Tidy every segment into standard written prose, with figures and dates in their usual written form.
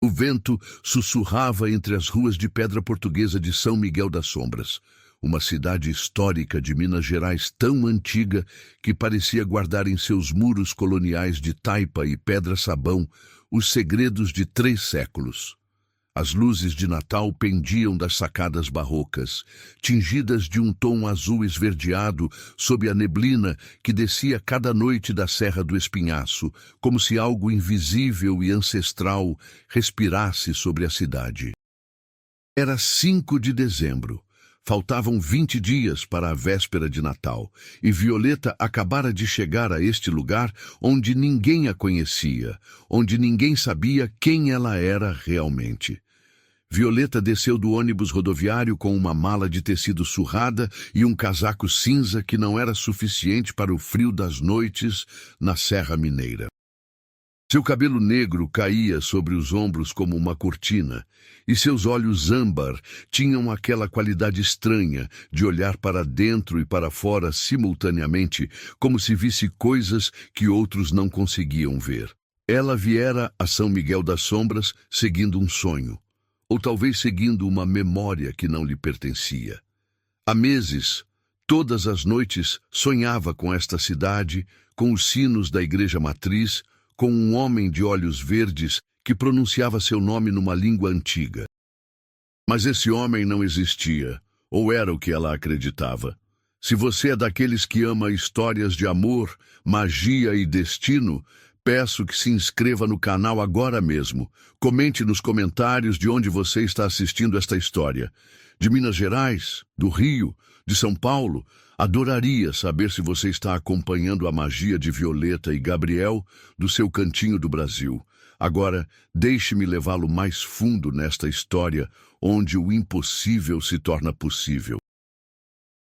O vento sussurrava entre as ruas de pedra portuguesa de São Miguel das Sombras, uma cidade histórica de Minas Gerais tão antiga que parecia guardar em seus muros coloniais de taipa e pedra-sabão os segredos de 3 séculos. As luzes de Natal pendiam das sacadas barrocas, tingidas de um tom azul esverdeado sob a neblina que descia cada noite da Serra do Espinhaço, como se algo invisível e ancestral respirasse sobre a cidade. Era 5 de dezembro. Faltavam 20 dias para a véspera de Natal, e Violeta acabara de chegar a este lugar onde ninguém a conhecia, onde ninguém sabia quem ela era realmente. Violeta desceu do ônibus rodoviário com uma mala de tecido surrada e um casaco cinza que não era suficiente para o frio das noites na Serra Mineira. Seu cabelo negro caía sobre os ombros como uma cortina, e seus olhos âmbar tinham aquela qualidade estranha de olhar para dentro e para fora simultaneamente, como se visse coisas que outros não conseguiam ver. Ela viera a São Miguel das Sombras seguindo um sonho, ou talvez seguindo uma memória que não lhe pertencia. Há meses, todas as noites, sonhava com esta cidade, com os sinos da igreja matriz, com um homem de olhos verdes que pronunciava seu nome numa língua antiga. Mas esse homem não existia, ou era o que ela acreditava. Se você é daqueles que ama histórias de amor, magia e destino, peço que se inscreva no canal agora mesmo. Comente nos comentários de onde você está assistindo esta história. De Minas Gerais, do Rio, de São Paulo. Adoraria saber se você está acompanhando a magia de Violeta e Gabriel do seu cantinho do Brasil. Agora, deixe-me levá-lo mais fundo nesta história, onde o impossível se torna possível.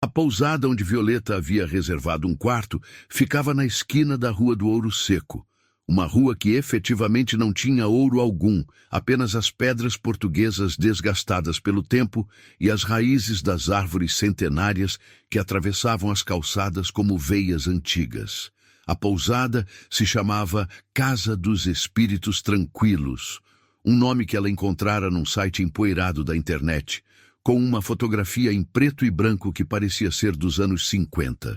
A pousada onde Violeta havia reservado um quarto ficava na esquina da Rua do Ouro Seco, uma rua que efetivamente não tinha ouro algum, apenas as pedras portuguesas desgastadas pelo tempo e as raízes das árvores centenárias que atravessavam as calçadas como veias antigas. A pousada se chamava Casa dos Espíritos Tranquilos, um nome que ela encontrara num site empoeirado da internet, com uma fotografia em preto e branco que parecia ser dos anos 50.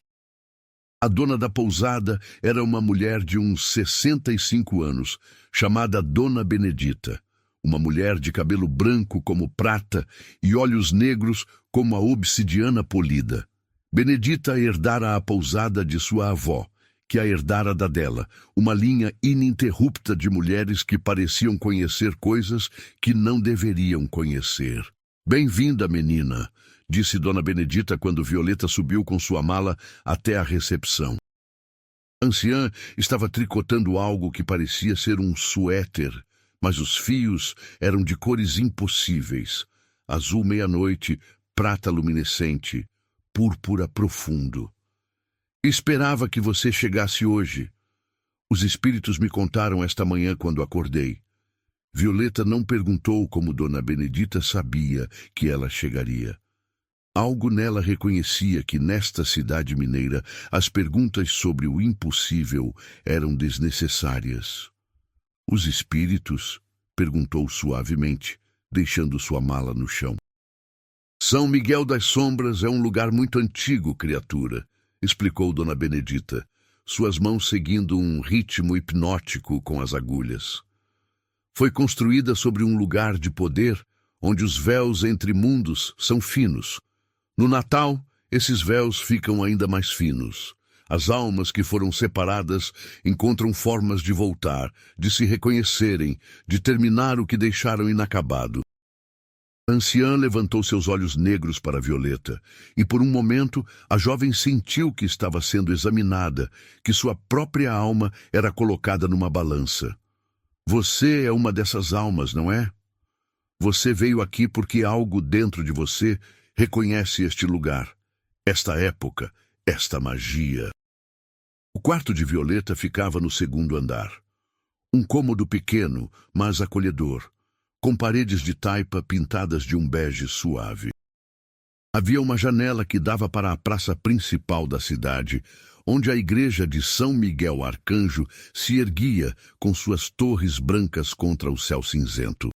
A dona da pousada era uma mulher de uns 65 anos, chamada Dona Benedita, uma mulher de cabelo branco como prata e olhos negros como a obsidiana polida. Benedita herdara a pousada de sua avó, que a herdara da dela, uma linha ininterrupta de mulheres que pareciam conhecer coisas que não deveriam conhecer. "Bem-vinda, menina", disse Dona Benedita quando Violeta subiu com sua mala até a recepção. A anciã estava tricotando algo que parecia ser um suéter, mas os fios eram de cores impossíveis: azul meia-noite, prata luminescente, púrpura profundo. "Esperava que você chegasse hoje. Os espíritos me contaram esta manhã quando acordei." Violeta não perguntou como Dona Benedita sabia que ela chegaria. Algo nela reconhecia que nesta cidade mineira as perguntas sobre o impossível eram desnecessárias. "Os espíritos?" perguntou suavemente, deixando sua mala no chão. "São Miguel das Sombras é um lugar muito antigo, criatura", explicou Dona Benedita, suas mãos seguindo um ritmo hipnótico com as agulhas. "Foi construída sobre um lugar de poder onde os véus entre mundos são finos. No Natal, esses véus ficam ainda mais finos. As almas que foram separadas encontram formas de voltar, de se reconhecerem, de terminar o que deixaram inacabado." A anciã levantou seus olhos negros para Violeta, e por um momento a jovem sentiu que estava sendo examinada, que sua própria alma era colocada numa balança. "Você é uma dessas almas, não é? Você veio aqui porque algo dentro de você reconhece este lugar, esta época, esta magia." O quarto de Violeta ficava no 2º andar. Um cômodo pequeno, mas acolhedor, com paredes de taipa pintadas de um bege suave. Havia uma janela que dava para a praça principal da cidade, onde a igreja de São Miguel Arcanjo se erguia com suas torres brancas contra o céu cinzento.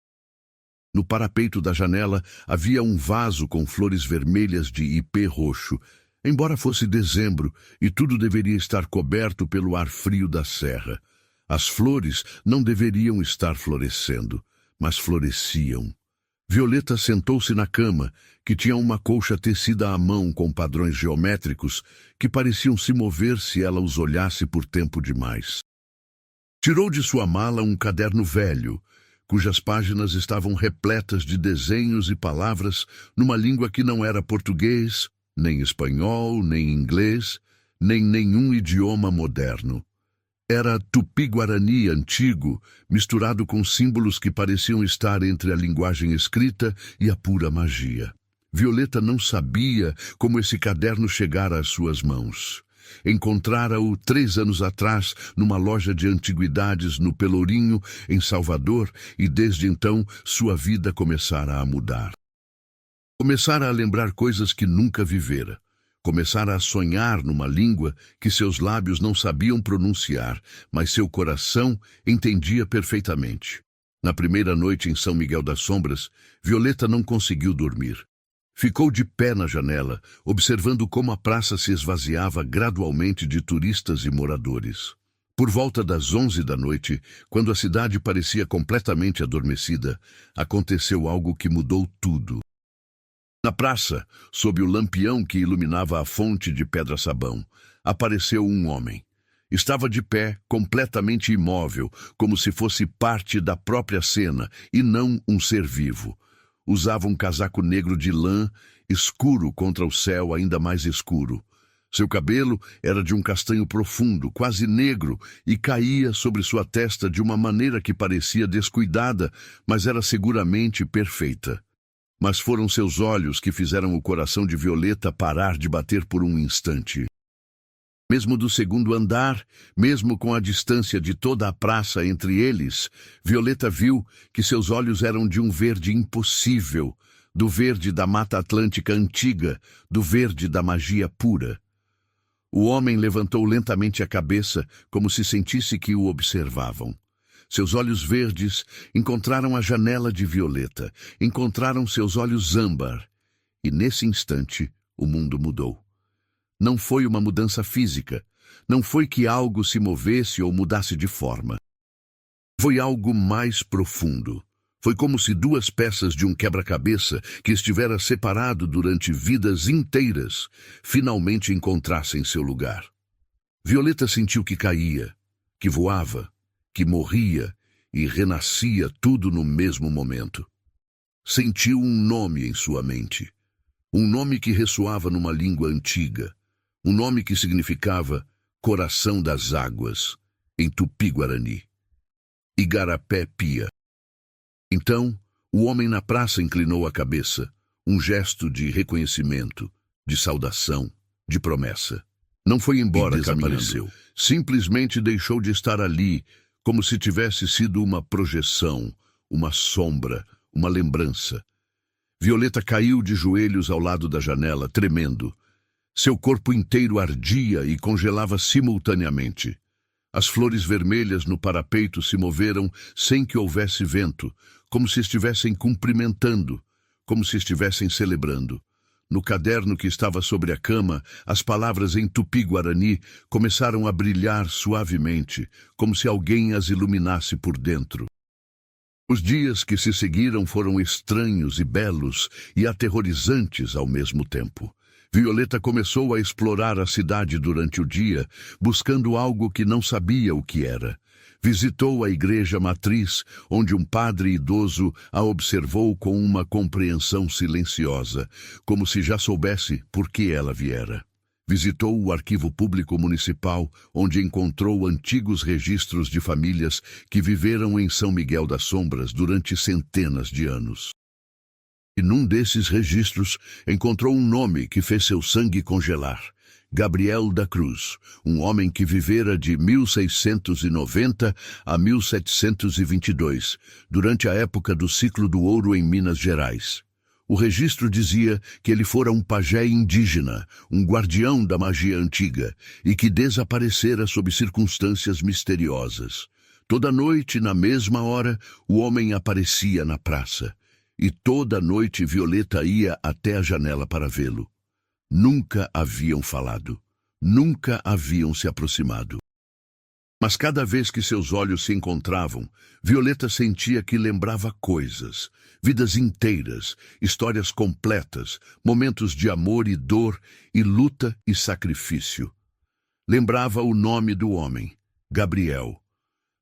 No parapeito da janela havia um vaso com flores vermelhas de ipê roxo, embora fosse dezembro e tudo deveria estar coberto pelo ar frio da serra. As flores não deveriam estar florescendo, mas floresciam. Violeta sentou-se na cama, que tinha uma colcha tecida à mão com padrões geométricos que pareciam se mover se ela os olhasse por tempo demais. Tirou de sua mala um caderno velho, cujas páginas estavam repletas de desenhos e palavras numa língua que não era português, nem espanhol, nem inglês, nem nenhum idioma moderno. Era tupi-guarani antigo, misturado com símbolos que pareciam estar entre a linguagem escrita e a pura magia. Violeta não sabia como esse caderno chegara às suas mãos. Encontrara-o 3 anos atrás numa loja de antiguidades no Pelourinho, em Salvador, e desde então sua vida começara a mudar. Começara a lembrar coisas que nunca vivera. Começara a sonhar numa língua que seus lábios não sabiam pronunciar, mas seu coração entendia perfeitamente. Na primeira noite em São Miguel das Sombras, Violeta não conseguiu dormir. Ficou de pé na janela, observando como a praça se esvaziava gradualmente de turistas e moradores. Por volta das 11 da noite, quando a cidade parecia completamente adormecida, aconteceu algo que mudou tudo. Na praça, sob o lampião que iluminava a fonte de pedra-sabão, apareceu um homem. Estava de pé, completamente imóvel, como se fosse parte da própria cena e não um ser vivo. Usava um casaco negro de lã, escuro contra o céu ainda mais escuro. Seu cabelo era de um castanho profundo, quase negro, e caía sobre sua testa de uma maneira que parecia descuidada, mas era seguramente perfeita. Mas foram seus olhos que fizeram o coração de Violeta parar de bater por um instante. Mesmo do segundo andar, mesmo com a distância de toda a praça entre eles, Violeta viu que seus olhos eram de um verde impossível, do verde da Mata Atlântica antiga, do verde da magia pura. O homem levantou lentamente a cabeça, como se sentisse que o observavam. Seus olhos verdes encontraram a janela de Violeta, encontraram seus olhos âmbar, e nesse instante o mundo mudou. Não foi uma mudança física, não foi que algo se movesse ou mudasse de forma. Foi algo mais profundo. Foi como se 2 peças de um quebra-cabeça que estivera separado durante vidas inteiras finalmente encontrassem seu lugar. Violeta sentiu que caía, que voava, que morria e renascia tudo no mesmo momento. Sentiu um nome em sua mente, um nome que ressoava numa língua antiga, um nome que significava Coração das Águas, em Tupi-Guarani. Igarapé-Pia. Então, o homem na praça inclinou a cabeça, um gesto de reconhecimento, de saudação, de promessa. Não foi embora caminhando, simplesmente deixou de estar ali, como se tivesse sido uma projeção, uma sombra, uma lembrança. Violeta caiu de joelhos ao lado da janela, tremendo. Seu corpo inteiro ardia e congelava simultaneamente. As flores vermelhas no parapeito se moveram sem que houvesse vento, como se estivessem cumprimentando, como se estivessem celebrando. No caderno que estava sobre a cama, as palavras em tupi-guarani começaram a brilhar suavemente, como se alguém as iluminasse por dentro. Os dias que se seguiram foram estranhos e belos e aterrorizantes ao mesmo tempo. Violeta começou a explorar a cidade durante o dia, buscando algo que não sabia o que era. Visitou a igreja matriz, onde um padre idoso a observou com uma compreensão silenciosa, como se já soubesse por que ela viera. Visitou o arquivo público municipal, onde encontrou antigos registros de famílias que viveram em São Miguel das Sombras durante centenas de anos. E num desses registros encontrou um nome que fez seu sangue congelar. Gabriel da Cruz, um homem que vivera de 1690 a 1722, durante a época do ciclo do ouro em Minas Gerais. O registro dizia que ele fora um pajé indígena, um guardião da magia antiga, e que desaparecera sob circunstâncias misteriosas. Toda noite, na mesma hora, o homem aparecia na praça, e toda noite Violeta ia até a janela para vê-lo. Nunca haviam falado, nunca haviam se aproximado. Mas cada vez que seus olhos se encontravam, Violeta sentia que lembrava coisas, vidas inteiras, histórias completas, momentos de amor e dor, e luta e sacrifício. Lembrava o nome do homem, Gabriel.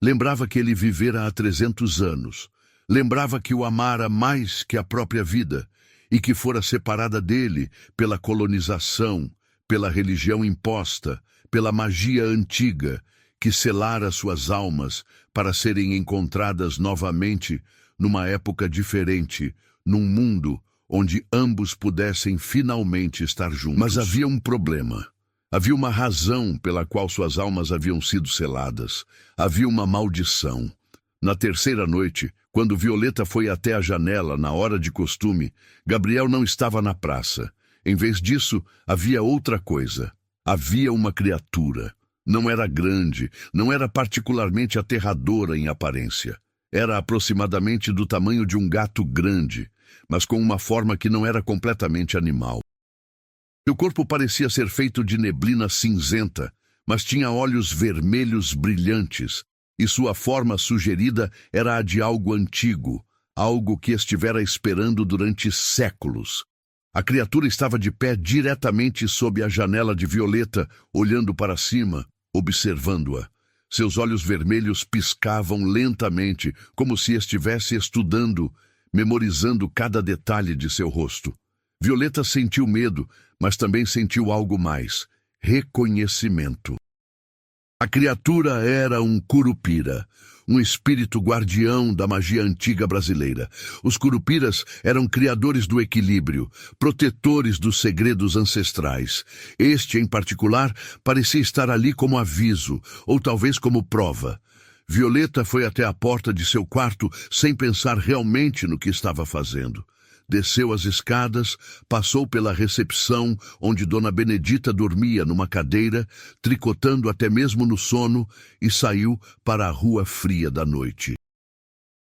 Lembrava que ele vivera há 300 anos. Lembrava que o amara mais que a própria vida e que fora separada dele pela colonização, pela religião imposta, pela magia antiga, que selara suas almas para serem encontradas novamente numa época diferente, num mundo onde ambos pudessem finalmente estar juntos. Mas havia um problema. Havia uma razão pela qual suas almas haviam sido seladas. Havia uma maldição. Na terceira noite, quando Violeta foi até a janela na hora de costume, Gabriel não estava na praça. Em vez disso, havia outra coisa. Havia uma criatura. Não era grande, não era particularmente aterradora em aparência. Era aproximadamente do tamanho de um gato grande, mas com uma forma que não era completamente animal. Seu corpo parecia ser feito de neblina cinzenta, mas tinha olhos vermelhos brilhantes, e sua forma sugerida era a de algo antigo, algo que estivera esperando durante séculos. A criatura estava de pé diretamente sob a janela de Violeta, olhando para cima, observando-a. Seus olhos vermelhos piscavam lentamente, como se estivesse estudando, memorizando cada detalhe de seu rosto. Violeta sentiu medo, mas também sentiu algo mais: reconhecimento. A criatura era um curupira, um espírito guardião da magia antiga brasileira. Os curupiras eram criadores do equilíbrio, protetores dos segredos ancestrais. Este, em particular, parecia estar ali como aviso, ou talvez como prova. Violeta foi até a porta de seu quarto sem pensar realmente no que estava fazendo. Desceu as escadas, passou pela recepção, onde Dona Benedita dormia numa cadeira, tricotando até mesmo no sono, e saiu para a rua fria da noite.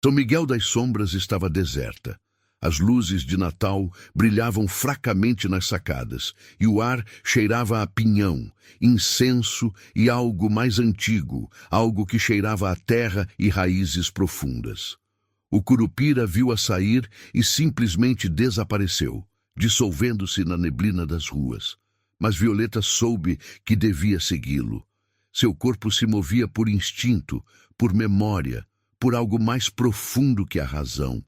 São Miguel das Sombras estava deserta. As luzes de Natal brilhavam fracamente nas sacadas, e o ar cheirava a pinhão, incenso e algo mais antigo, algo que cheirava a terra e raízes profundas. O curupira viu-a sair e simplesmente desapareceu, dissolvendo-se na neblina das ruas. Mas Violeta soube que devia segui-lo. Seu corpo se movia por instinto, por memória, por algo mais profundo que a razão.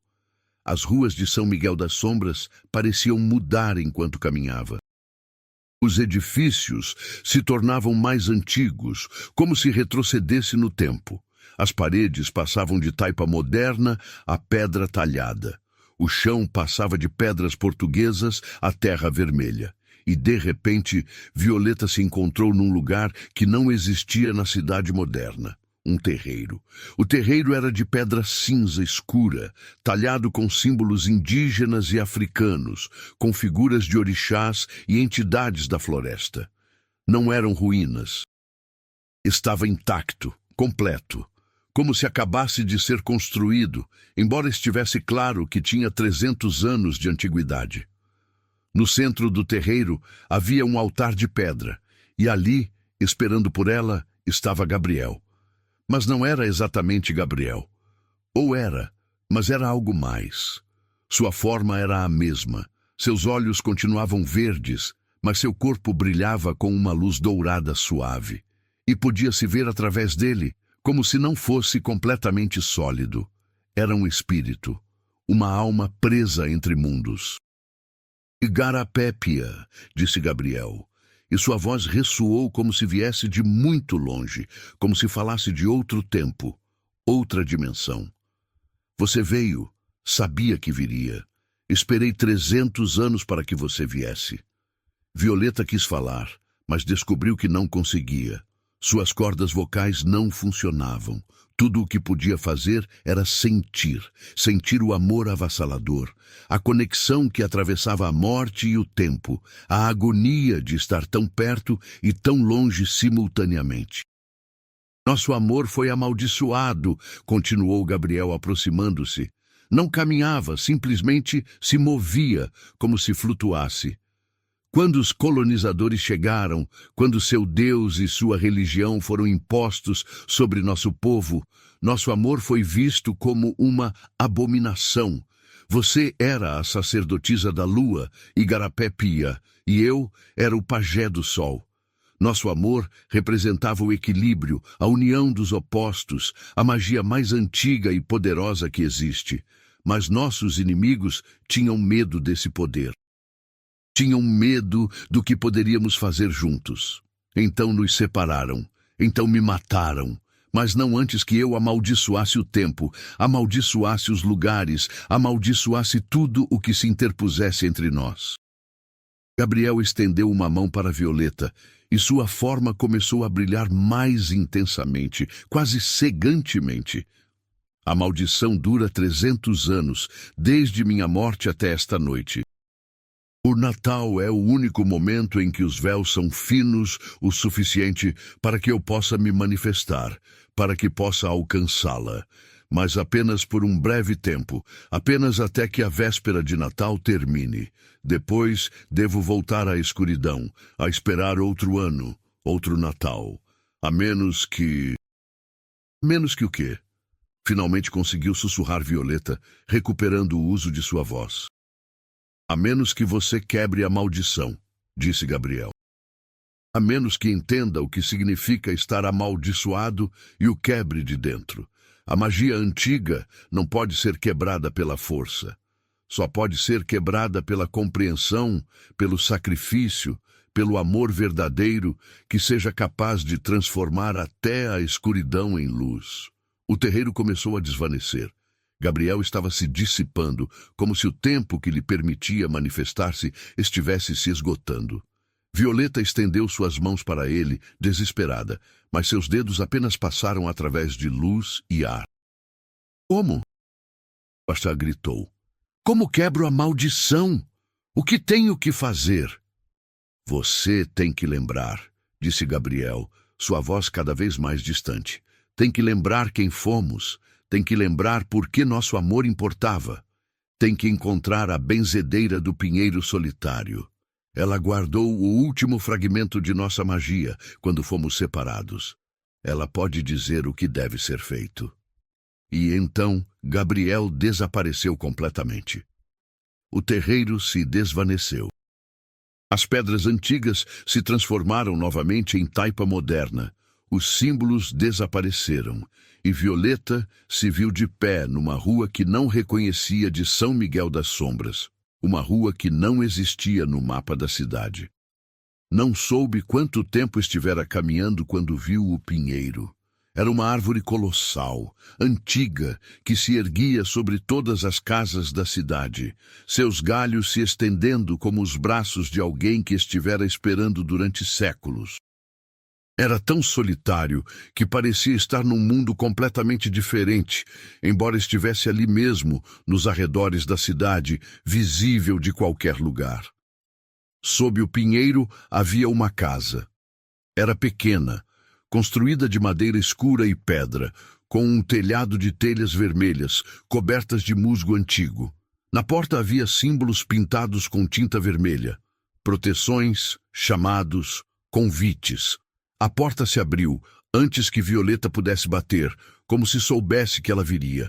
As ruas de São Miguel das Sombras pareciam mudar enquanto caminhava. Os edifícios se tornavam mais antigos, como se retrocedesse no tempo. As paredes passavam de taipa moderna a pedra talhada. O chão passava de pedras portuguesas a terra vermelha. E, de repente, Violeta se encontrou num lugar que não existia na cidade moderna. Um terreiro. O terreiro era de pedra cinza escura, talhado com símbolos indígenas e africanos, com figuras de orixás e entidades da floresta. Não eram ruínas. Estava intacto, completo, como se acabasse de ser construído, embora estivesse claro que tinha 300 anos de antiguidade. No centro do terreiro havia um altar de pedra, e ali, esperando por ela, estava Gabriel. Mas não era exatamente Gabriel. Ou era, mas era algo mais. Sua forma era a mesma. Seus olhos continuavam verdes, mas seu corpo brilhava com uma luz dourada suave. E podia-se ver através dele, como se não fosse completamente sólido. Era um espírito, uma alma presa entre mundos. Igarapépia, disse Gabriel, e sua voz ressoou como se viesse de muito longe, como se falasse de outro tempo, outra dimensão. Você veio, sabia que viria. Esperei 300 anos para que você viesse. Violeta quis falar, mas descobriu que não conseguia. Suas cordas vocais não funcionavam. Tudo o que podia fazer era sentir, sentir o amor avassalador, a conexão que atravessava a morte e o tempo, a agonia de estar tão perto e tão longe simultaneamente. Nosso amor foi amaldiçoado, continuou Gabriel aproximando-se. Não caminhava, simplesmente se movia, como se flutuasse. Quando os colonizadores chegaram, quando seu Deus e sua religião foram impostos sobre nosso povo, nosso amor foi visto como uma abominação. Você era a sacerdotisa da lua, Igarapé Pia, e eu era o pajé do sol. Nosso amor representava o equilíbrio, a união dos opostos, a magia mais antiga e poderosa que existe. Mas nossos inimigos tinham medo desse poder. Tinham medo do que poderíamos fazer juntos. Então nos separaram. Então me mataram. Mas não antes que eu amaldiçoasse o tempo, amaldiçoasse os lugares, amaldiçoasse tudo o que se interpusesse entre nós. Gabriel estendeu uma mão para Violeta, e sua forma começou a brilhar mais intensamente, quase cegantemente. A maldição dura 300 anos, desde minha morte até esta noite. O Natal é o único momento em que os véus são finos o suficiente para que eu possa me manifestar, para que possa alcançá-la. Mas apenas por um breve tempo, apenas até que a véspera de Natal termine. Depois, devo voltar à escuridão, a esperar outro ano, outro Natal. A menos que... Menos que o quê? Finalmente conseguiu sussurrar Violeta, recuperando o uso de sua voz. A menos que você quebre a maldição, disse Gabriel. A menos que entenda o que significa estar amaldiçoado e o quebre de dentro. A magia antiga não pode ser quebrada pela força. Só pode ser quebrada pela compreensão, pelo sacrifício, pelo amor verdadeiro que seja capaz de transformar até a escuridão em luz. O terreiro começou a desvanecer. Gabriel estava se dissipando, como se o tempo que lhe permitia manifestar-se estivesse se esgotando. Violeta estendeu suas mãos para ele, desesperada, mas seus dedos apenas passaram através de luz e ar. Como? Bastá gritou. Como quebro a maldição? O que tenho que fazer? Você tem que lembrar, disse Gabriel, sua voz cada vez mais distante. Tem que lembrar quem fomos. Tem que lembrar por que nosso amor importava. Tem que encontrar a benzedeira do pinheiro solitário. Ela guardou o último fragmento de nossa magia quando fomos separados. Ela pode dizer o que deve ser feito. E então Gabriel desapareceu completamente. O terreiro se desvaneceu. As pedras antigas se transformaram novamente em taipa moderna. Os símbolos desapareceram, e Violeta se viu de pé numa rua que não reconhecia de São Miguel das Sombras, uma rua que não existia no mapa da cidade. Não soube quanto tempo estivera caminhando quando viu o pinheiro. Era uma árvore colossal, antiga, que se erguia sobre todas as casas da cidade, seus galhos se estendendo como os braços de alguém que estivera esperando durante séculos. Era tão solitário que parecia estar num mundo completamente diferente, embora estivesse ali mesmo, nos arredores da cidade, visível de qualquer lugar. Sob o pinheiro havia uma casa. Era pequena, construída de madeira escura e pedra, com um telhado de telhas vermelhas, cobertas de musgo antigo. Na porta havia símbolos pintados com tinta vermelha, proteções, chamados, convites. A porta se abriu, antes que Violeta pudesse bater, como se soubesse que ela viria.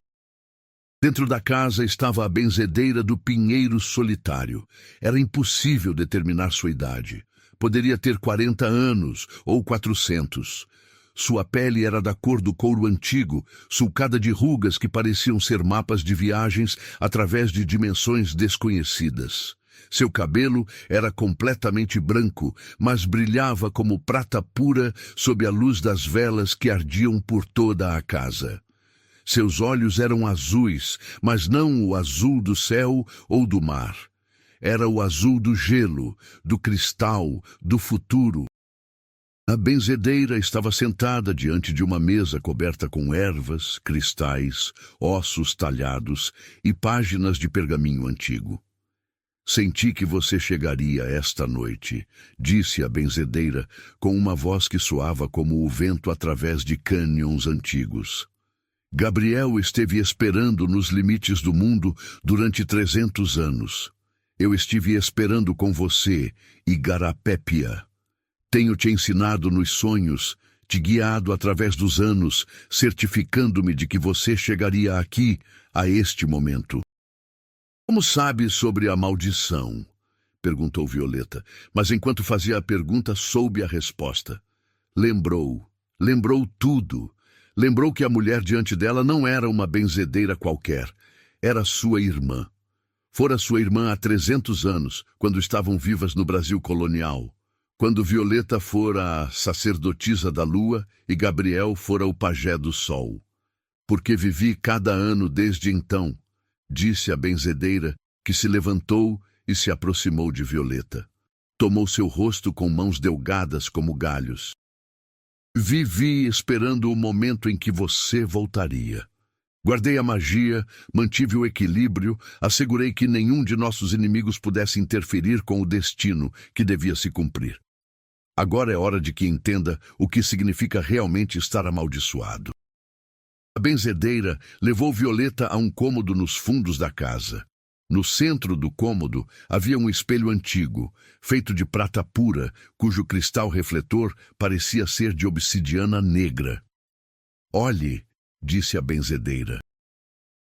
Dentro da casa estava a benzedeira do pinheiro solitário. Era impossível determinar sua idade. Poderia ter 40 anos ou 400. Sua pele era da cor do couro antigo, sulcada de rugas que pareciam ser mapas de viagens através de dimensões desconhecidas. Seu cabelo era completamente branco, mas brilhava como prata pura sob a luz das velas que ardiam por toda a casa. Seus olhos eram azuis, mas não o azul do céu ou do mar. Era o azul do gelo, do cristal, do futuro. A benzedeira estava sentada diante de uma mesa coberta com ervas, cristais, ossos talhados e páginas de pergaminho antigo. Senti que você chegaria esta noite, disse a benzedeira com uma voz que soava como o vento através de cânions antigos. Gabriel esteve esperando nos limites do mundo durante 300 anos. Eu estive esperando com você, Igarapépia. Tenho te ensinado nos sonhos, te guiado através dos anos, certificando-me de que você chegaria aqui, a este momento. Como sabe sobre a maldição? Perguntou Violeta, mas enquanto fazia a pergunta, soube a resposta. Lembrou tudo. Lembrou que a mulher diante dela não era uma benzedeira qualquer, era sua irmã. Fora sua irmã há 300 anos, quando estavam vivas no Brasil colonial. Quando Violeta fora a sacerdotisa da lua e Gabriel fora o pajé do sol. Porque vivi cada ano desde então, disse a benzedeira, que se levantou e se aproximou de Violeta. Tomou seu rosto com mãos delgadas como galhos. Vivi esperando o momento em que você voltaria. Guardei a magia, mantive o equilíbrio, assegurei que nenhum de nossos inimigos pudesse interferir com o destino que devia se cumprir. Agora é hora de que entenda o que significa realmente estar amaldiçoado. A benzedeira levou Violeta a um cômodo nos fundos da casa. No centro do cômodo havia um espelho antigo, feito de prata pura, cujo cristal refletor parecia ser de obsidiana negra. Olhe, disse a benzedeira.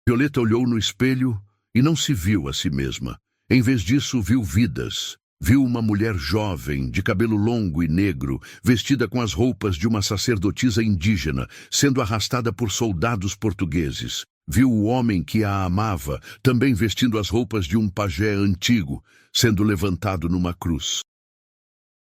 Violeta olhou no espelho e não se viu a si mesma. Em vez disso, viu vidas. Viu uma mulher jovem, de cabelo longo e negro, vestida com as roupas de uma sacerdotisa indígena, sendo arrastada por soldados portugueses. Viu o homem que a amava, também vestindo as roupas de um pajé antigo, sendo levantado numa cruz.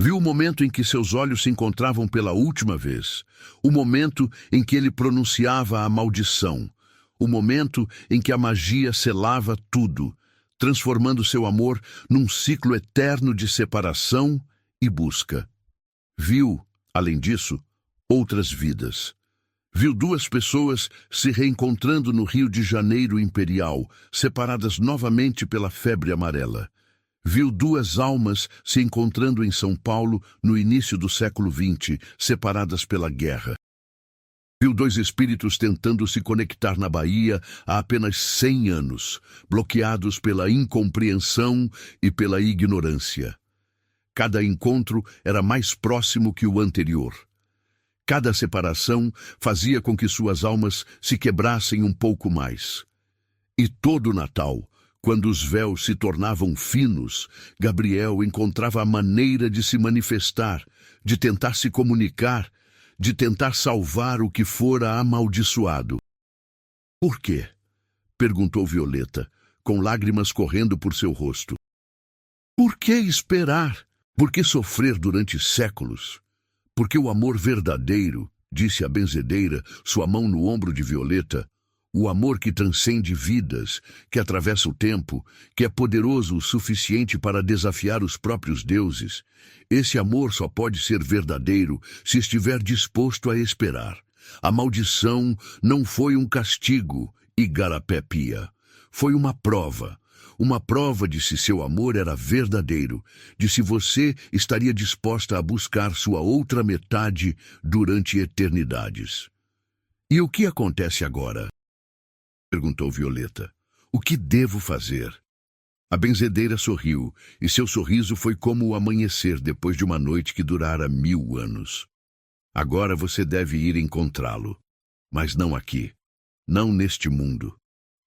Viu o momento em que seus olhos se encontravam pela última vez, o momento em que ele pronunciava a maldição, o momento em que a magia selava tudo, transformando seu amor num ciclo eterno de separação e busca. Viu, além disso, outras vidas. Viu duas pessoas se reencontrando no Rio de Janeiro imperial, separadas novamente pela febre amarela. Viu duas almas se encontrando em São Paulo no início do século XX, separadas pela guerra. Viu dois espíritos tentando se conectar na Bahia há apenas 100 anos, bloqueados pela incompreensão e pela ignorância. Cada encontro era mais próximo que o anterior. Cada separação fazia com que suas almas se quebrassem um pouco mais. E todo Natal, quando os véus se tornavam finos, Gabriel encontrava a maneira de se manifestar, de tentar se comunicar, de tentar salvar o que fora amaldiçoado. Por quê? Perguntou Violeta, com lágrimas correndo por seu rosto. Por que esperar? Por que sofrer durante séculos? Porque o amor verdadeiro, disse a benzedeira, sua mão no ombro de Violeta, o amor que transcende vidas, que atravessa o tempo, que é poderoso o suficiente para desafiar os próprios deuses. Esse amor só pode ser verdadeiro se estiver disposto a esperar. A maldição não foi um castigo, Igarapépia. Foi uma prova de se seu amor era verdadeiro, de se você estaria disposta a buscar sua outra metade durante eternidades. E o que acontece agora? Perguntou Violeta. O que devo fazer? A benzedeira sorriu, e seu sorriso foi como o amanhecer depois de uma noite que durara 1000 anos. Agora você deve ir encontrá-lo. Mas não aqui. Não neste mundo.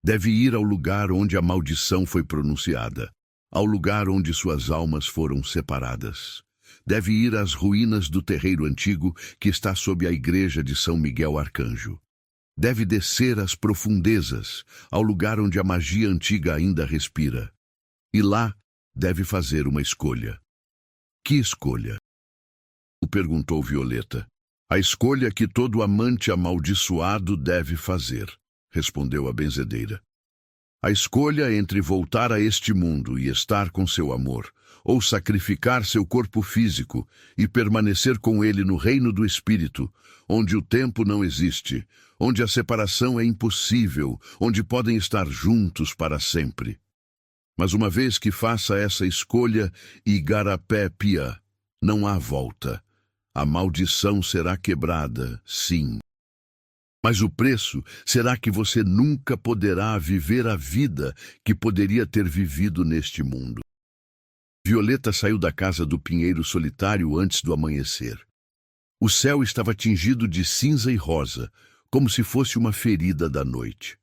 Deve ir ao lugar onde a maldição foi pronunciada, ao lugar onde suas almas foram separadas. Deve ir às ruínas do terreiro antigo que está sob a igreja de São Miguel Arcanjo. Deve descer às profundezas, ao lugar onde a magia antiga ainda respira. E lá deve fazer uma escolha. Que escolha? O perguntou Violeta. A escolha que todo amante amaldiçoado deve fazer, respondeu a benzedeira. A escolha entre voltar a este mundo e estar com seu amor, ou sacrificar seu corpo físico e permanecer com ele no reino do Espírito, onde o tempo não existe, onde a separação é impossível, onde podem estar juntos para sempre. Mas uma vez que faça essa escolha, igarapé pia, não há volta. A maldição será quebrada, sim. Mas o preço será que você nunca poderá viver a vida que poderia ter vivido neste mundo. Violeta saiu da casa do pinheiro solitário antes do amanhecer. O céu estava tingido de cinza e rosa, como se fosse uma ferida da noite.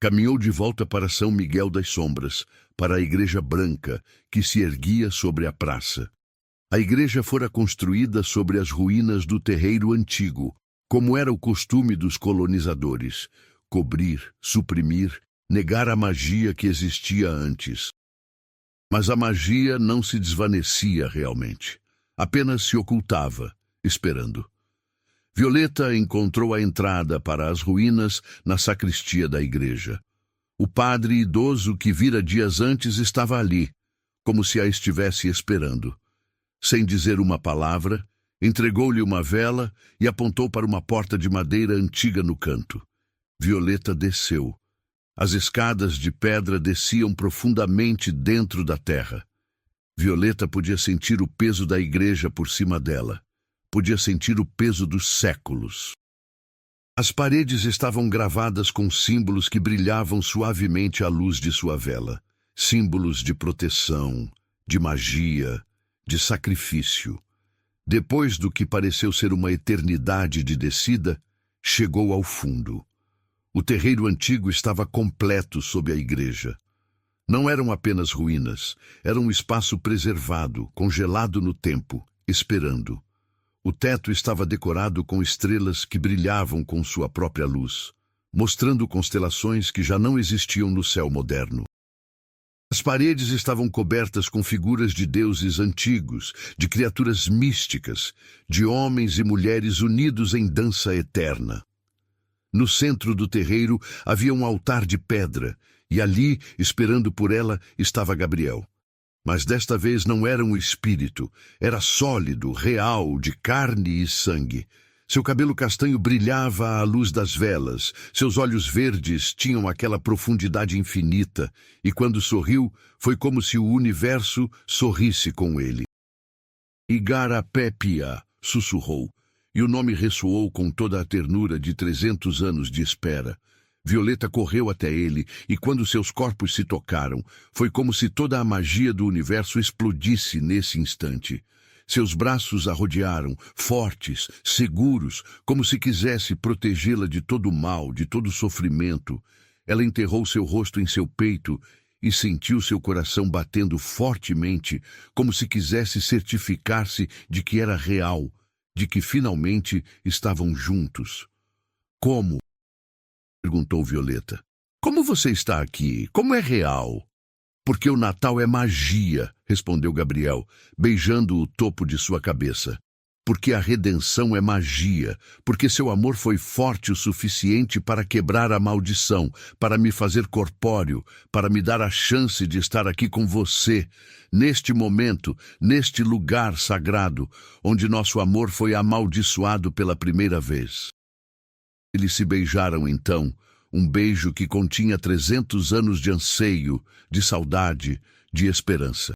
Caminhou de volta para São Miguel das Sombras, para a igreja branca que se erguia sobre a praça. A igreja fora construída sobre as ruínas do terreiro antigo, como era o costume dos colonizadores: cobrir, suprimir, negar a magia que existia antes. Mas a magia não se desvanecia realmente, apenas se ocultava, esperando. Violeta encontrou a entrada para as ruínas na sacristia da igreja. O padre idoso que vira dias antes estava ali, como se a estivesse esperando. Sem dizer uma palavra, entregou-lhe uma vela e apontou para uma porta de madeira antiga no canto. Violeta desceu. As escadas de pedra desciam profundamente dentro da terra. Violeta podia sentir o peso da igreja por cima dela. Podia sentir o peso dos séculos. As paredes estavam gravadas com símbolos que brilhavam suavemente à luz de sua vela. Símbolos de proteção, de magia, de sacrifício. Depois do que pareceu ser uma eternidade de descida, chegou ao fundo. O terreiro antigo estava completo sob a igreja. Não eram apenas ruínas, era um espaço preservado, congelado no tempo, esperando. O teto estava decorado com estrelas que brilhavam com sua própria luz, mostrando constelações que já não existiam no céu moderno. As paredes estavam cobertas com figuras de deuses antigos, de criaturas místicas, de homens e mulheres unidos em dança eterna. No centro do terreiro havia um altar de pedra, e ali, esperando por ela, estava Gabriel. Mas desta vez não era um espírito, era sólido, real, de carne e sangue. Seu cabelo castanho brilhava à luz das velas, seus olhos verdes tinham aquela profundidade infinita, e quando sorriu, foi como se o universo sorrisse com ele. Igarapé-pia, sussurrou, e o nome ressoou com toda a ternura de 300 anos de espera. Violeta correu até ele, e quando seus corpos se tocaram, foi como se toda a magia do universo explodisse nesse instante. Seus braços a rodearam, fortes, seguros, como se quisesse protegê-la de todo o mal, de todo o sofrimento. Ela enterrou seu rosto em seu peito e sentiu seu coração batendo fortemente, como se quisesse certificar-se de que era real, de que finalmente estavam juntos. Como? Perguntou Violeta. Como você está aqui? Como é real? Porque o Natal é magia, respondeu Gabriel, beijando o topo de sua cabeça. Porque a redenção é magia, porque seu amor foi forte o suficiente para quebrar a maldição, para me fazer corpóreo, para me dar a chance de estar aqui com você, neste momento, neste lugar sagrado, onde nosso amor foi amaldiçoado pela primeira vez. Eles se beijaram então, um beijo que continha 300 anos de anseio, de saudade, de esperança.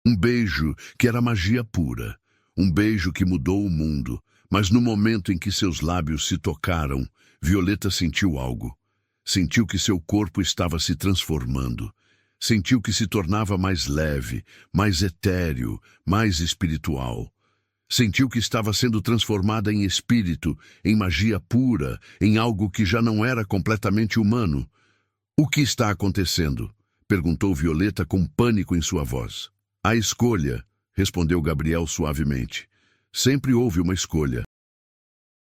Um beijo que era magia pura, um beijo que mudou o mundo, mas no momento em que seus lábios se tocaram, Violeta sentiu algo. Sentiu que seu corpo estava se transformando. Sentiu que se tornava mais leve, mais etéreo, mais espiritual. Sentiu que estava sendo transformada em espírito, em magia pura, em algo que já não era completamente humano. O que está acontecendo? Perguntou Violeta com pânico em sua voz. A escolha, respondeu Gabriel suavemente. Sempre houve uma escolha.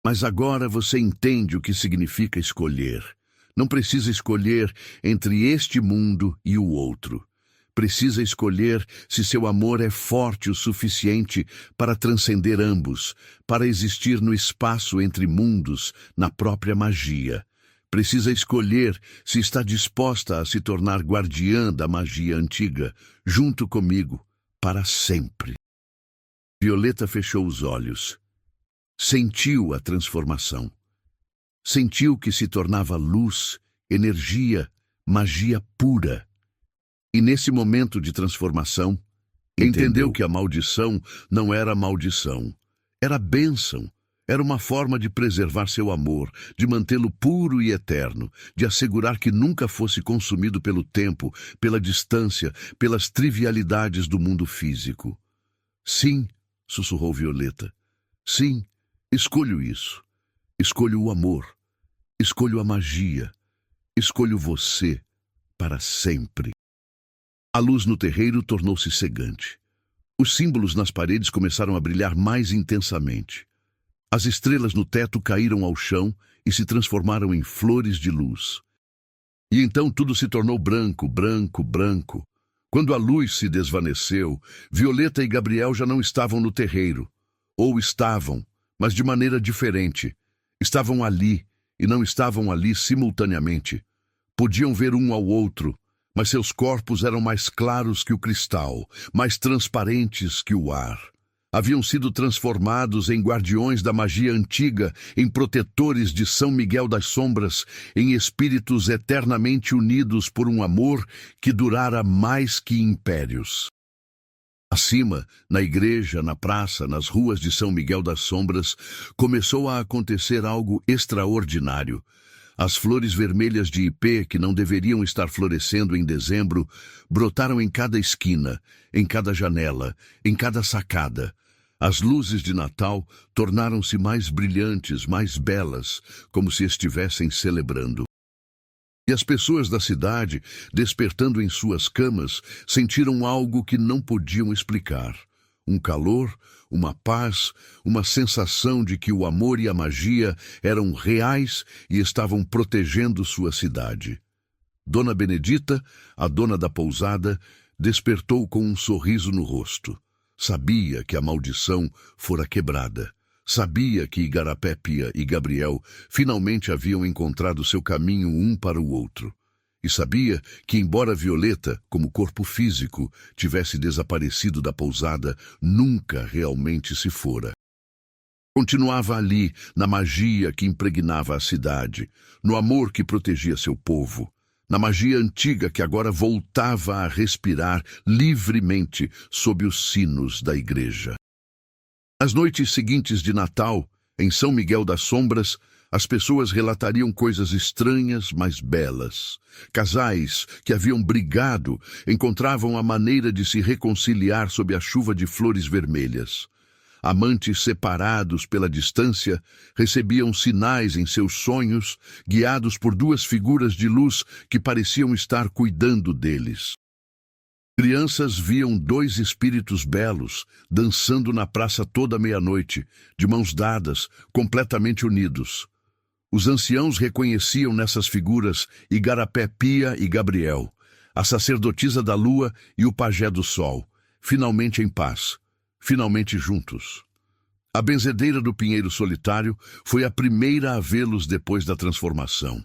Mas agora você entende o que significa escolher. Não precisa escolher entre este mundo e o outro. Precisa escolher se seu amor é forte o suficiente para transcender ambos, para existir no espaço entre mundos, na própria magia. Precisa escolher se está disposta a se tornar guardiã da magia antiga, junto comigo, para sempre. Violeta fechou os olhos. Sentiu a transformação. Sentiu que se tornava luz, energia, magia pura. E nesse momento de transformação, entendeu que a maldição não era maldição, era bênção. Era uma forma de preservar seu amor, de mantê-lo puro e eterno, de assegurar que nunca fosse consumido pelo tempo, pela distância, pelas trivialidades do mundo físico. Sim, sussurrou Violeta. Sim, escolho isso. Escolho o amor. Escolho a magia. Escolho você para sempre. A luz no terreiro tornou-se cegante. Os símbolos nas paredes começaram a brilhar mais intensamente. As estrelas no teto caíram ao chão e se transformaram em flores de luz. E então tudo se tornou branco, branco, branco. Quando a luz se desvaneceu, Violeta e Gabriel já não estavam no terreiro. Ou estavam, mas de maneira diferente. Estavam ali e não estavam ali simultaneamente. Podiam ver um ao outro, mas seus corpos eram mais claros que o cristal, mais transparentes que o ar. Haviam sido transformados em guardiões da magia antiga, em protetores de São Miguel das Sombras, em espíritos eternamente unidos por um amor que durara mais que impérios. Acima, na igreja, na praça, nas ruas de São Miguel das Sombras, começou a acontecer algo extraordinário. As flores vermelhas de ipê, que não deveriam estar florescendo em dezembro, brotaram em cada esquina, em cada janela, em cada sacada. As luzes de Natal tornaram-se mais brilhantes, mais belas, como se estivessem celebrando. E as pessoas da cidade, despertando em suas camas, sentiram algo que não podiam explicar. Um calor, uma paz, uma sensação de que o amor e a magia eram reais e estavam protegendo sua cidade. Dona Benedita, a dona da pousada, despertou com um sorriso no rosto. Sabia que a maldição fora quebrada. Sabia que Igarapé-Pia e Gabriel finalmente haviam encontrado seu caminho um para o outro. E sabia que, embora Violeta, como corpo físico, tivesse desaparecido da pousada, nunca realmente se fora. Continuava ali, na magia que impregnava a cidade, no amor que protegia seu povo, na magia antiga que agora voltava a respirar livremente sob os sinos da igreja. Nas noites seguintes de Natal, em São Miguel das Sombras, as pessoas relatariam coisas estranhas, mas belas. Casais que haviam brigado encontravam a maneira de se reconciliar sob a chuva de flores vermelhas. Amantes separados pela distância recebiam sinais em seus sonhos, guiados por duas figuras de luz que pareciam estar cuidando deles. Crianças viam dois espíritos belos dançando na praça toda meia-noite, de mãos dadas, completamente unidos. Os anciãos reconheciam nessas figuras Igarapé-Pia e Gabriel, a sacerdotisa da lua e o pajé do sol, finalmente em paz, finalmente juntos. A benzedeira do Pinheiro Solitário foi a primeira a vê-los depois da transformação.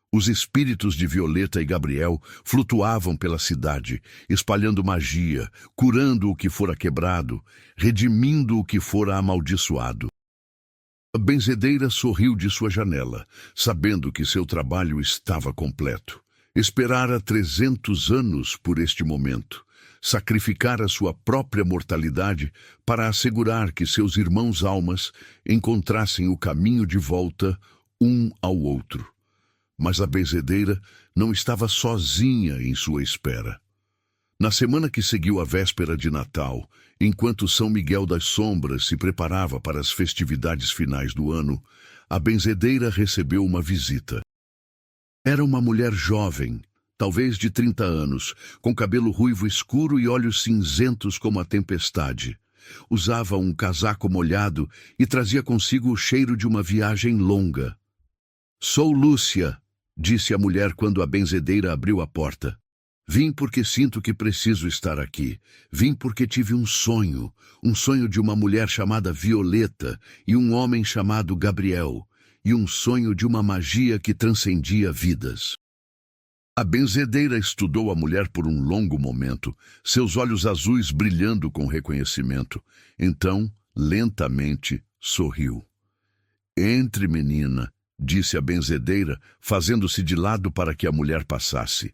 Os espíritos de Violeta e Gabriel flutuavam pela cidade, espalhando magia, curando o que fora quebrado, redimindo o que fora amaldiçoado. A benzedeira sorriu de sua janela, sabendo que seu trabalho estava completo. Esperara 300 anos por este momento. Sacrificara sua própria mortalidade para assegurar que seus irmãos almas encontrassem o caminho de volta um ao outro. Mas a benzedeira não estava sozinha em sua espera. Na semana que seguiu a véspera de Natal, enquanto São Miguel das Sombras se preparava para as festividades finais do ano, a benzedeira recebeu uma visita. Era uma mulher jovem, talvez de 30 anos, com cabelo ruivo escuro e olhos cinzentos como a tempestade. Usava um casaco molhado e trazia consigo o cheiro de uma viagem longa. "Sou Lúcia", disse a mulher quando a benzedeira abriu a porta. "Vim porque sinto que preciso estar aqui. Vim porque tive um sonho de uma mulher chamada Violeta e um homem chamado Gabriel. e um sonho de uma magia que transcendia vidas. A benzedeira estudou a mulher por um longo momento, seus olhos azuis brilhando com reconhecimento. Então, lentamente, sorriu. Entre, menina, disse a benzedeira, fazendo-se de lado para que a mulher passasse.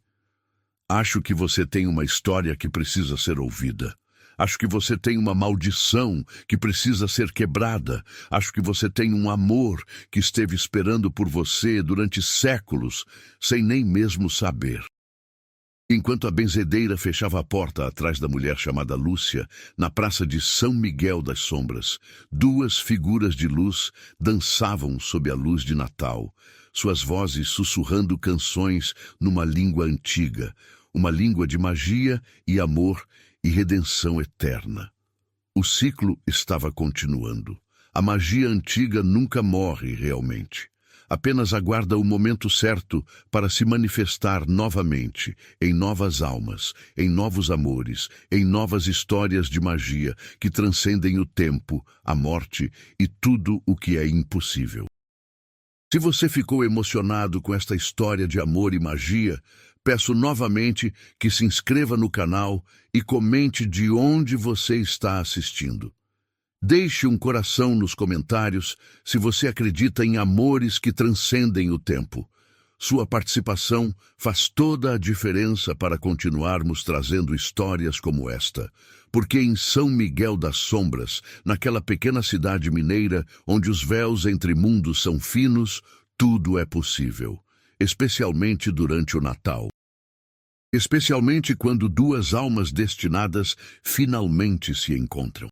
Acho que você tem uma história que precisa ser ouvida. Acho que você tem uma maldição que precisa ser quebrada. Acho que você tem um amor que esteve esperando por você durante séculos, sem nem mesmo saber. Enquanto a benzedeira fechava a porta atrás da mulher chamada Lúcia, na praça de São Miguel das Sombras, duas figuras de luz dançavam sob a luz de Natal, suas vozes sussurrando canções numa língua antiga, uma língua de magia e amor e redenção eterna. O ciclo estava continuando. A magia antiga nunca morre realmente. Apenas aguarda o momento certo para se manifestar novamente, em novas almas, em novos amores, em novas histórias de magia que transcendem o tempo, a morte e tudo o que é impossível. Se você ficou emocionado com esta história de amor e magia, peço novamente que se inscreva no canal e comente de onde você está assistindo. Deixe um coração nos comentários se você acredita em amores que transcendem o tempo. Sua participação faz toda a diferença para continuarmos trazendo histórias como esta. Porque em São Miguel das Sombras, naquela pequena cidade mineira onde os véus entre mundos são finos, tudo é possível, especialmente durante o Natal. Especialmente quando duas almas destinadas finalmente se encontram.